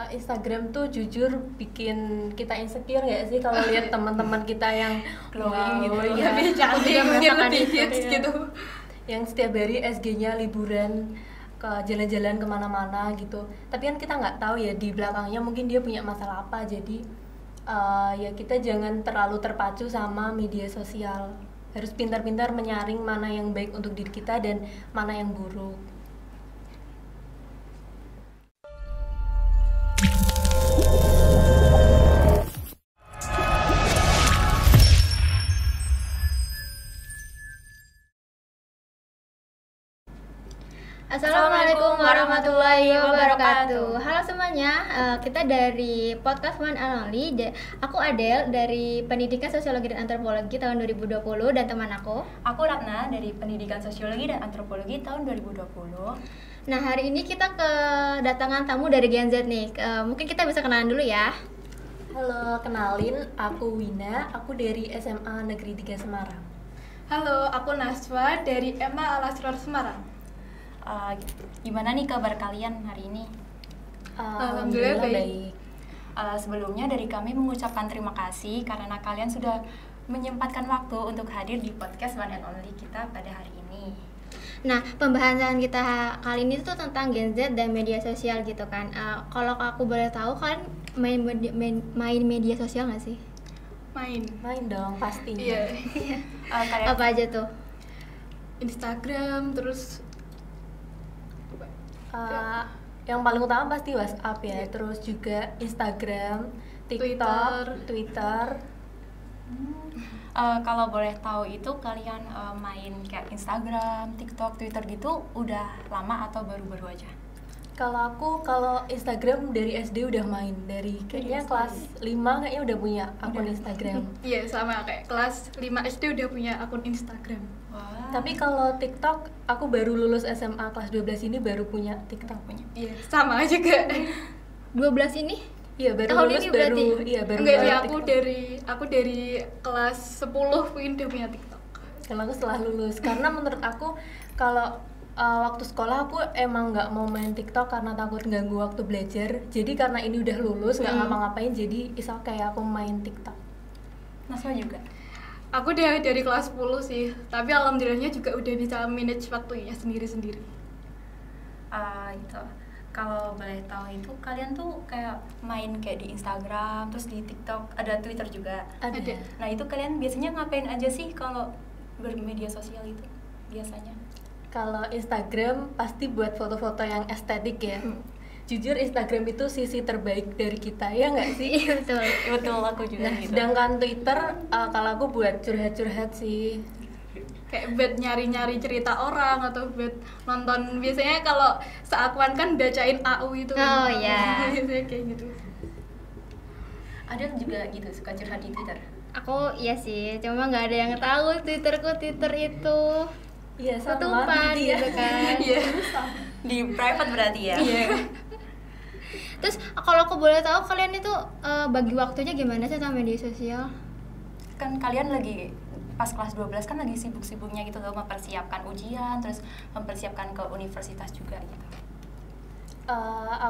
Instagram tuh jujur bikin kita insecure nggak sih kalau lihat teman-teman kita yang glowing gitu, ya, lebih cantik, mungkin lebih hits ya. gitu. Yang setiap hari SG-nya liburan ke jalan-jalan kemana-mana gitu. Tapi kan kita nggak tahu ya di belakangnya mungkin dia punya masalah apa. Jadi ya kita jangan terlalu terpacu sama media sosial. Harus pintar-pintar menyaring mana yang baik untuk diri kita dan mana yang buruk. Assalamualaikum warahmatullahi wabarakatuh. Halo semuanya, kita dari podcast One and Only. Aku Adel dari Pendidikan Sosiologi dan Antropologi tahun 2020 dan teman aku Ratna dari Pendidikan Sosiologi dan Antropologi tahun 2020. Nah, hari ini kita kedatangan tamu dari Gen Z nih. Mungkin kita bisa kenalan dulu ya. Halo, kenalin, aku Wina, aku dari SMA Negeri 3 Semarang. Halo, aku Naswa dari EMA Al-Asrar Semarang. Gimana nih kabar kalian hari ini? Alhamdulillah baik. Sebelumnya dari kami mengucapkan terima kasih karena kalian sudah menyempatkan waktu untuk hadir di podcast One and Only kita pada hari ini. Nah, pembahasan kita kali ini tuh tentang Gen Z dan media sosial gitu kan. Kalau aku boleh tahu, kalian main media sosial nggak sih? Main Dong pastinya. Iya. Apa aja tuh? Instagram, terus Yang paling utama pasti WhatsApp ya, terus juga Instagram, TikTok, Twitter. Kalau boleh tahu itu kalian main kayak Instagram, TikTok, Twitter gitu udah lama atau baru-baru aja? Kalau Instagram dari SD udah main, dari kayaknya kelas 5 kayaknya udah punya akun Instagram. iya sama kayak kelas 5 SD udah punya akun Instagram. Wah. Tapi kalau TikTok, aku baru lulus SMA kelas 12 ini baru punya TikTok. Iya, sama juga. 12 ini? Iya, baru tahun lulus ini baru. berarti? Iya, baru. Enggak sih, TikTok. aku dari kelas 10 udah punya TikTok. Kalau aku setelah lulus, karena menurut aku kalau waktu sekolah aku emang nggak mau main TikTok karena takut ganggu waktu belajar. Jadi karena ini udah lulus nggak ngapa-ngapain, jadi kayak aku main TikTok. Naswa juga? Aku dari kelas 10 sih, tapi alhamdulillahnya juga udah bisa manage waktunya sendiri-sendiri. Gitu. Kalau boleh tahu itu kalian tuh kayak main kayak di Instagram, terus di TikTok, ada Twitter juga. Ada. Nah itu kalian biasanya ngapain aja sih kalau bermedia sosial itu biasanya? Kalau Instagram pasti buat foto-foto yang estetik ya. Jujur Instagram itu sisi terbaik dari kita, ya nggak sih? Betul. Betul, aku juga gitu. Sedangkan Twitter kalau aku buat curhat-curhat sih. Kayak buat nyari-nyari cerita orang atau buat nonton. Biasanya kalau seakuan kan bacain AU itu. Oh iya. Biasanya kayak gitu. Ada juga gitu suka curhat di Twitter? Aku iya sih, cuma nggak ada yang tahu Twitter itu Iya, ketupan gitu ya. gitu kan. Iya. Di private berarti ya? Iya. Terus kalau aku boleh tahu kalian itu bagi waktunya gimana sih sama media sosial? Kan kalian lagi pas kelas 12 kan lagi sibuk-sibuknya gitu loh, mempersiapkan ujian, terus mempersiapkan ke universitas juga gitu.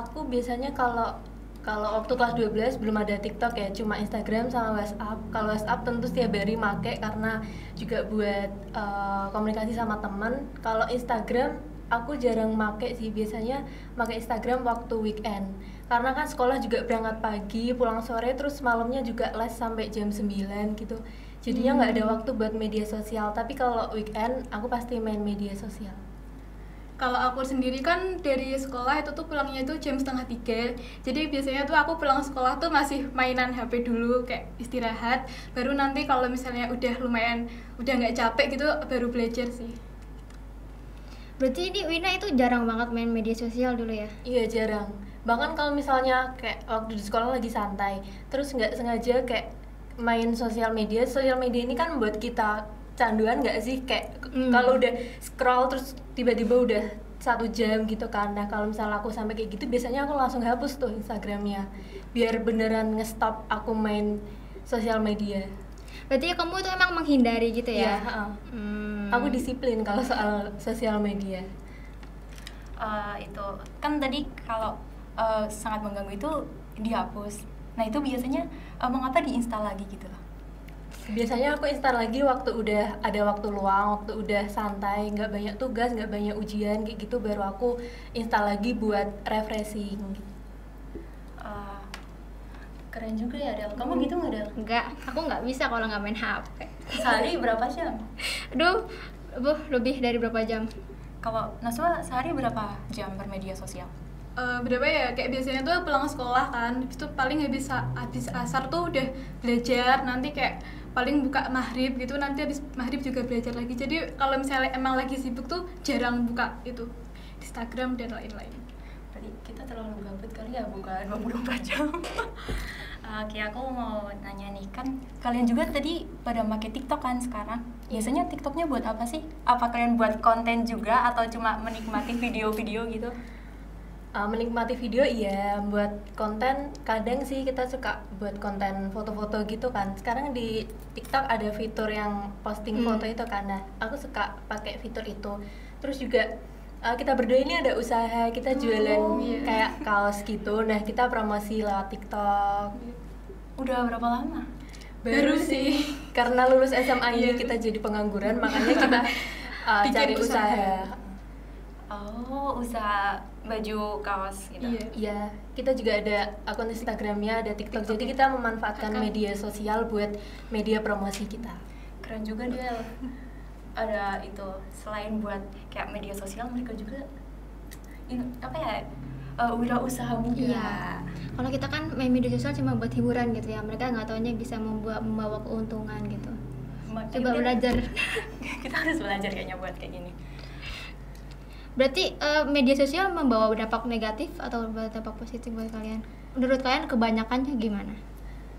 Aku biasanya kalau waktu kelas 12 belum ada TikTok ya, cuma Instagram sama WhatsApp. Kalau WhatsApp tentu setiap hari make karena juga buat komunikasi sama teman. Kalau Instagram aku jarang make sih, biasanya make Instagram waktu weekend. Karena kan sekolah juga berangkat pagi, pulang sore, terus malamnya juga les sampai jam 9 gitu. Jadinya nggak ada waktu buat media sosial. Tapi kalau weekend aku pasti main media sosial. Kalau aku sendiri kan dari sekolah itu tuh pulangnya itu jam 2:30. Jadi biasanya tuh aku pulang sekolah tuh masih mainan HP dulu, kayak istirahat. Baru nanti kalau misalnya udah lumayan, udah nggak capek gitu, baru belajar sih. Berarti ini Wina itu jarang banget main media sosial dulu ya? Iya, jarang. Bahkan kalau misalnya kayak waktu di sekolah lagi santai, terus nggak sengaja kayak main sosial media ini kan buat kita canduan nggak sih? Kayak kalau udah scroll terus tiba-tiba udah 1 jam gitu kan. Nah kalau misalnya aku sampai kayak gitu, biasanya aku langsung hapus tuh Instagramnya, biar beneran ngestop aku main sosial media. Berarti kamu tuh emang menghindari gitu ya? Iya, aku disiplin kalau soal sosial media. Itu kan tadi kalau sangat mengganggu itu dihapus. Nah itu biasanya mengapa diinstal lagi gitu loh? Biasanya aku install lagi waktu udah ada waktu luang, waktu udah santai, nggak banyak tugas, nggak banyak ujian kayak gitu, baru aku install lagi buat refreshing. Keren juga ya Del. Kamu gitu nggak Del? Enggak, aku nggak bisa kalau nggak main HP. Sehari berapa jam? Aduh, lebih dari berapa jam? Kalau Naswa sehari berapa jam bermedia sosial? Berapa ya, kayak biasanya tuh pulang sekolah kan, habis itu paling habis asar tuh udah belajar, nanti kayak paling buka maghrib gitu, nanti habis maghrib juga belajar lagi. Jadi kalau misalnya emang lagi sibuk tuh jarang buka itu Instagram dan lain-lain. Berarti kita terlalu gabut kali ya buka 24 jam. Oke, aku mau nanya nih, kan kalian juga tadi pada pakai TikTok kan sekarang. Biasanya TikToknya buat apa sih? Apa kalian buat konten juga atau cuma menikmati video-video gitu? Menikmati video iya, buat konten kadang sih kita suka buat konten foto-foto gitu kan. Sekarang di TikTok ada fitur yang posting foto itu kan, nah aku suka pakai fitur itu. Terus juga kita berdua ini ada usaha, kita jualan kayak kaos gitu, nah kita promosi lewat TikTok. Udah berapa lama? Baru sih, karena lulus SMA ini kita jadi pengangguran, makanya kita cari usaha. Oh, usaha baju kaos gitu. Iya, kita juga ada akun Instagramnya, ada TikTok. Jadi kita memanfaatkan media sosial buat media promosi kita. Keren juga Del. Ada itu, selain buat kayak media sosial, mereka juga wirausaha muda. Iya. Kalau kita kan main media sosial cuma buat hiburan gitu ya, mereka nggak taunya bisa membawa keuntungan gitu. Coba belajar. Kita harus belajar kayaknya buat kayak gini. Berarti media sosial membawa dampak negatif atau dampak positif buat kalian? Menurut kalian kebanyakannya gimana?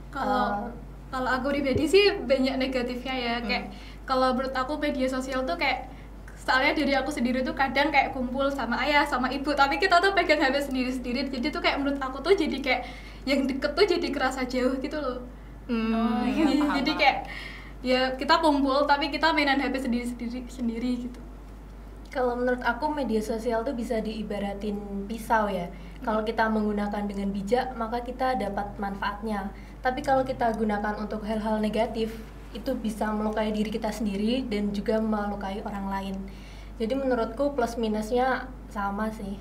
Kalau aku pribadi sih banyak negatifnya ya. Kayak kalau menurut aku media sosial tuh kayak, soalnya dari aku sendiri tuh kadang kayak kumpul sama ayah sama ibu, tapi kita tuh pegang HP sendiri-sendiri. Jadi tuh kayak menurut aku tuh jadi kayak yang deket tuh jadi kerasa jauh gitu loh. Paham. Jadi kayak ya kita kumpul tapi kita mainan HP sendiri gitu. Kalau menurut aku media sosial tuh bisa diibaratin pisau ya. Kalau kita menggunakan dengan bijak, maka kita dapat manfaatnya. Tapi kalau kita gunakan untuk hal-hal negatif, itu bisa melukai diri kita sendiri dan juga melukai orang lain. Jadi menurutku plus minusnya sama sih.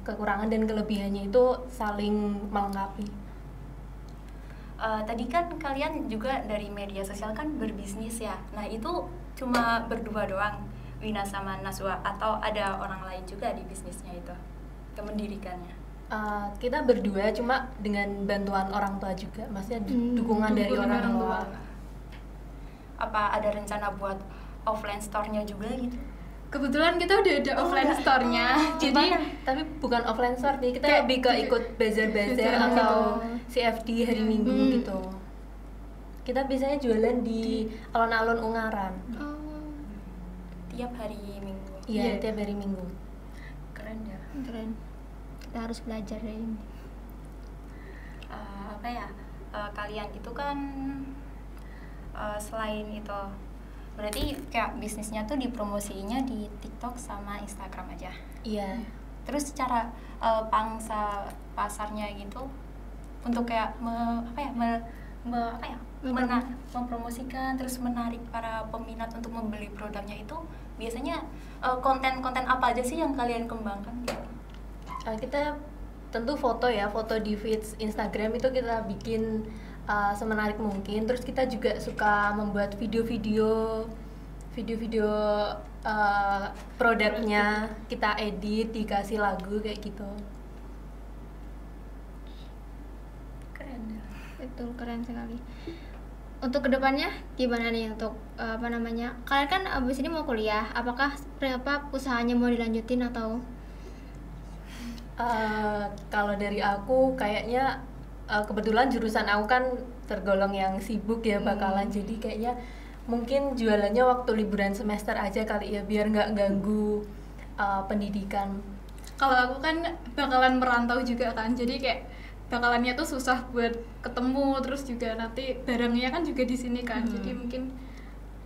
Kekurangan dan kelebihannya itu saling melengkapi. Tadi kan kalian juga dari media sosial kan berbisnis ya. Nah itu cuma berdua doang, Wina sama Naswa, atau ada orang lain juga di bisnisnya itu yang mendirikannya? Kita berdua, cuma dengan bantuan orang tua juga, maksudnya dukungan dari orang tua. Apa ada rencana buat offline store-nya juga gitu? Kebetulan kita udah ada offline store-nya. Jadi tapi bukan offline store nih, kita lebih ke ikut bazar-bazar atau CFD hari Minggu gitu. Kita biasanya jualan di alun-alun Ungaran. Tiap hari Minggu? Iya, tiap hari Minggu. Keren ya. Keren. Kita harus belajar dari ini. Kalian itu kan selain itu berarti kayak bisnisnya tuh dipromosinya di TikTok sama Instagram aja. Iya. Terus secara pangsa pasarnya gitu untuk kayak mempromosikan terus menarik para peminat untuk membeli produknya itu biasanya konten-konten apa aja sih yang kalian kembangkan? Kita tentu foto ya, foto di feeds Instagram itu kita bikin semenarik mungkin. Terus kita juga suka membuat video-video produknya, kita edit, dikasih lagu kayak gitu. Keren ya. Betul, keren sekali. Untuk kedepannya gimana nih untuk kalian kan abis ini mau kuliah, apakah usahanya mau dilanjutin atau? Kalau dari aku kayaknya kebetulan jurusan aku kan tergolong yang sibuk ya bakalan, jadi kayaknya mungkin jualannya waktu liburan semester aja kali ya, biar nggak ganggu pendidikan. Kalau aku kan bakalan merantau juga kan, jadi kayak bakalannya tuh susah buat ketemu, terus juga nanti barangnya kan juga di sini kan, jadi mungkin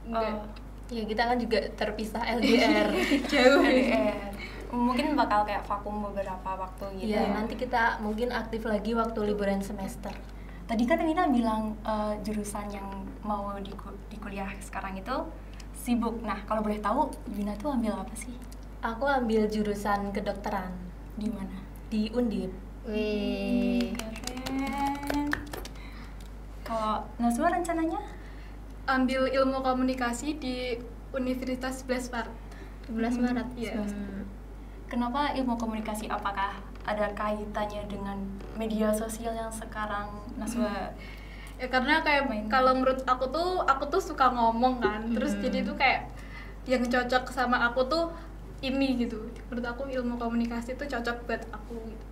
enggak. Ya kita kan juga terpisah LDR. Jauh. LDR. mungkin bakal kayak vakum beberapa waktu gitu. Iya, nanti kita mungkin aktif lagi waktu liburan semester. Tadi kan Wina bilang jurusan yang mau di kuliah sekarang itu sibuk. Nah, kalau boleh tahu Wina tuh ambil apa sih? Aku ambil jurusan kedokteran Di mana? di Undip. Wih. Keren. Kalau Naswa rencananya? Ambil ilmu komunikasi di Universitas 11 Maret. 11 Maret. Iya. Kenapa ilmu komunikasi? Apakah ada kaitannya dengan media sosial yang sekarang Naswa? Ya karena kayak kalau menurut aku tuh suka ngomong kan, terus jadi tuh kayak yang cocok sama aku tuh ini gitu. Menurut aku ilmu komunikasi tuh cocok buat aku gitu.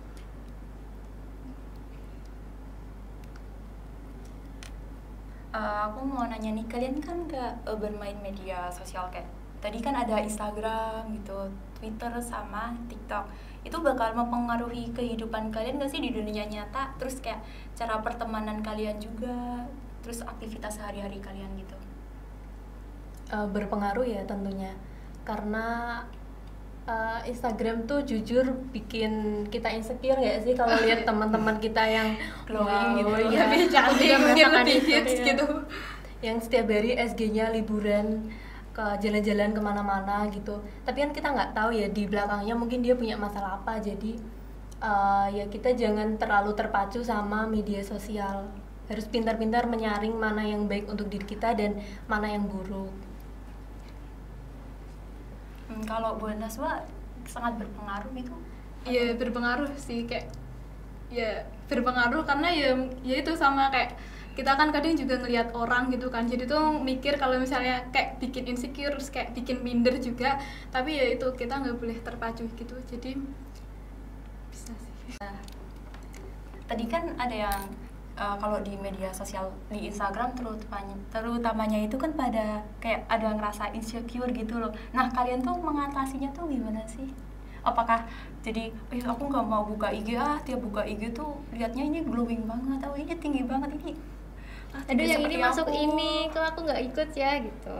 Aku mau nanya nih, kalian kan nggak bermain media sosial kayak tadi kan ada Instagram gitu, Twitter sama TikTok. Itu bakal mempengaruhi kehidupan kalian nggak sih di dunia nyata? Terus kayak cara pertemanan kalian juga, terus aktivitas sehari-hari kalian gitu. Berpengaruh ya tentunya, karena Instagram tuh jujur bikin kita insecure nggak sih kalau lihat teman-teman kita yang Glowing gitu. ya, Lebih cantik, Udah mungkin merasakan lebih itu, hits iya. gitu. yang setiap hari SG-nya liburan ke jalan-jalan kemana-mana gitu. Tapi kan kita nggak tahu ya di belakangnya mungkin dia punya masalah apa. Jadi ya kita jangan terlalu terpacu sama media sosial. Harus pintar-pintar menyaring mana yang baik untuk diri kita dan mana yang buruk. Kalau buat Naswa sangat berpengaruh gitu. Iya berpengaruh sih, kayak ya berpengaruh karena ya itu sama kayak kita kan kadang juga ngelihat orang gitu kan, jadi tuh mikir kalau misalnya kayak bikin insecure, terus kayak bikin minder juga, tapi ya itu kita nggak boleh terpacu gitu, jadi bisa sih. Tadi kan ada yang kalau di media sosial di Instagram terutamanya itu kan pada kayak ada ngerasa insecure gitu loh. Nah kalian tuh mengatasinya tuh gimana sih? Apakah jadi aku nggak mau buka IG, tiap buka IG tuh liatnya ini glowing banget, ini tinggi banget, ini Aduh yang ini seperti masuk aku. ini, kok aku nggak ikut ya gitu.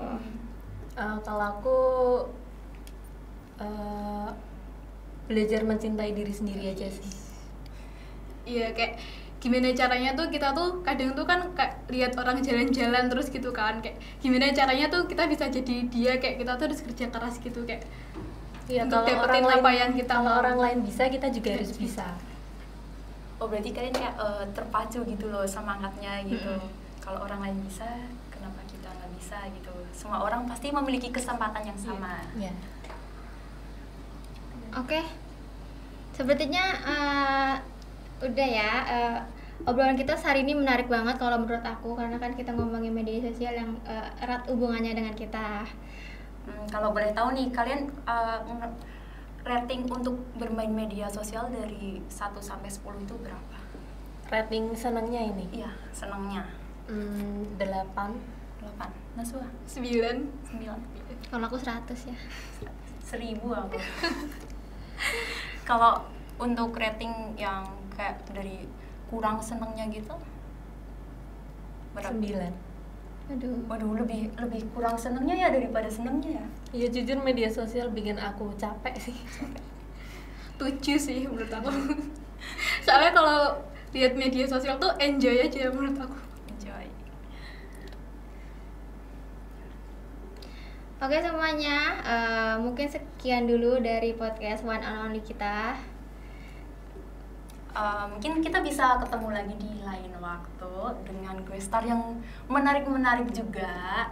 Kalau aku belajar mencintai diri sendiri aja sih. Iya kayak gimana caranya tuh kita tuh kadang tuh kan kayak lihat orang jalan-jalan terus gitu kan, kayak gimana caranya tuh kita bisa jadi dia, kayak kita tuh harus kerja keras gitu, kayak Ya, untuk kalau dapetin orang apa lain, yang kita kalau mau. orang lain bisa, kita juga harus bisa. Oh berarti kalian kayak terpacu gitu loh semangatnya gitu. Kalau orang lain bisa, kenapa kita nggak bisa gitu? Semua orang pasti memiliki kesempatan yang sama. Ya. Oke, sepertinya udah ya. Obrolan kita hari ini menarik banget kalau menurut aku, karena kan kita ngomongin media sosial yang erat hubungannya dengan kita. Kalau boleh tahu nih, kalian rating untuk bermain media sosial dari 1 sampai 10 itu berapa? Rating senangnya ini? Iya, senangnya 8. 8. Naswa? 9. 9. Kalau aku 100 ya. 1000 aku. Kalau untuk rating yang kayak dari kurang senangnya gitu berapa? 9. Aduh. Lebih kurang senangnya ya daripada senangnya ya. Ya jujur media sosial bikin aku capek sih. 7 sih menurut aku. Soalnya kalau lihat media sosial tuh enjoy aja menurut aku. Enjoy. Oke semuanya, mungkin sekian dulu dari podcast One and Only kita. Mungkin kita bisa ketemu lagi di lain waktu dengan guest star yang menarik-menarik juga.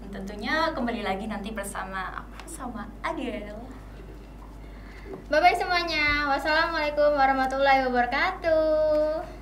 Dan tentunya kembali lagi nanti bersama aku sama Adel. Bye bye semuanya. Wassalamualaikum warahmatullahi wabarakatuh.